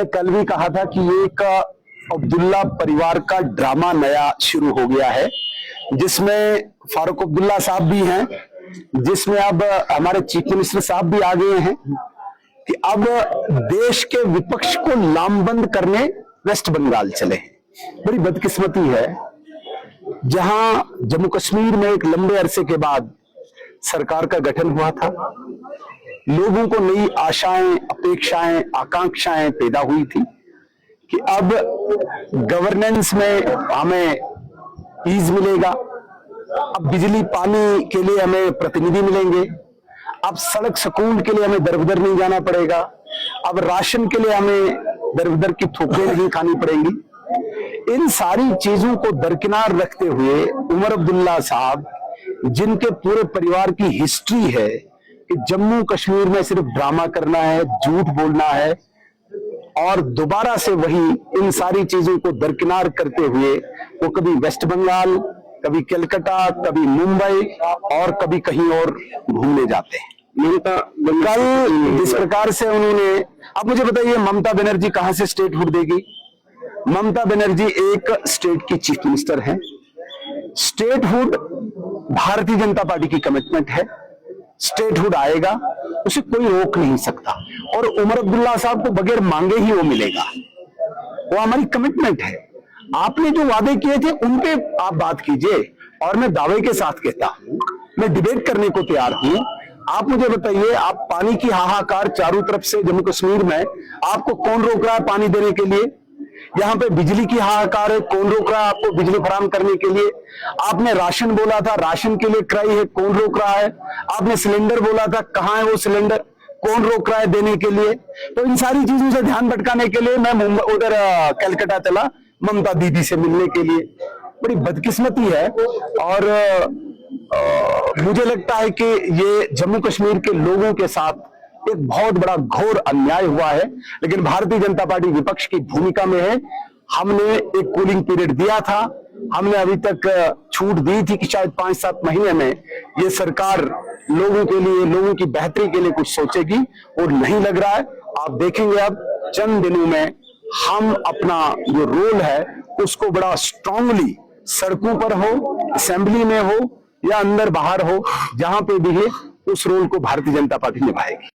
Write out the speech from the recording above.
कल भी कहा था कि एक अब्दुल्ला परिवार का ड्रामा नया शुरू हो गया है, जिसमें फारूक अब्दुल्ला साहब भी हैं, जिसमें अब हमारे चीफ मिनिस्टर साहब भी आ गए हैं कि अब देश के विपक्ष को लामबंद करने वेस्ट बंगाल चले। बड़ी बदकिस्मती है, जहां जम्मू कश्मीर में एक लंबे अरसे के बाद सरकार का गठन हुआ था, लोगों को नई आशाएं, अपेक्षाएं, आकांक्षाएं पैदा हुई थी कि अब गवर्नेंस में हमें ईज मिलेगा, अब बिजली पानी के लिए हमें प्रतिनिधि मिलेंगे, अब सड़क स्कूल के लिए हमें दर बदर नहीं जाना पड़ेगा, अब राशन के लिए हमें दर बदर की ठोकरें नहीं खानी पड़ेंगी। इन सारी चीजों को दरकिनार रखते हुए उमर अब्दुल्ला साहब, जिनके पूरे परिवार की हिस्ट्री है कि जम्मू कश्मीर में सिर्फ ड्रामा करना है, झूठ बोलना है, और दोबारा से वही इन सारी चीजों को दरकिनार करते हुए वो कभी वेस्ट बंगाल, कभी कलकत्ता, कभी मुंबई और कभी कहीं और घूमने जाते हैं। कल जिस प्रकार से उन्होंने, अब मुझे बताइए ममता बनर्जी कहां से स्टेटहुड देगी? ममता बनर्जी एक स्टेट की चीफ मिनिस्टर है। स्टेटहुड भारतीय जनता पार्टी की कमिटमेंट है, स्टेटहुड आएगा, उसे कोई रोक नहीं सकता, और उमर अब्दुल्ला साहब को बगैर मांगे ही वो मिलेगा। वो हमारी कमिटमेंट है। आपने जो वादे किए थे उन पे आप बात कीजिए, और मैं दावे के साथ कहता हूं, मैं डिबेट करने को तैयार हूं। आप मुझे बताइए, आप पानी की हाहाकार चारों तरफ से जम्मू कश्मीर में, आपको कौन रोक रहा है पानी देने के लिए? यहाँ पे बिजली की हाहाकार है, कौन रोक रहा है आपको बिजली फराहम करने के लिए? आपने राशन बोला था, राशन के लिए क्राई है, कौन रोक रहा है? आपने सिलेंडर बोला था, कहां है वो सिलेंडर, कौन रोक रहा है देने के लिए? तो इन सारी चीजों से ध्यान भटकाने के लिए मैं मुंबई उधर कलकत्ता चला ममता दीदी से मिलने के लिए। बड़ी बदकिस्मती है, और मुझे लगता है कि ये जम्मू कश्मीर के लोगों के साथ एक बहुत बड़ा घोर अन्याय हुआ है। लेकिन भारतीय जनता पार्टी विपक्ष की भूमिका में है। हमने एक कूलिंग पीरियड दिया था, हमने अभी तक छूट दी थी कि शायद 5-7 महीने में ये सरकार लोगों के लिए, लोगों की बेहतरी के लिए कुछ सोचेगी, और नहीं लग रहा है। आप देखेंगे अब चंद दिनों में हम अपना जो रोल है उसको बड़ा स्ट्रांगली, सड़कों पर हो, असेंबली में हो या अंदर बाहर हो, जहां पे भी है, उस रोल को भारतीय जनता पार्टी निभाएगी।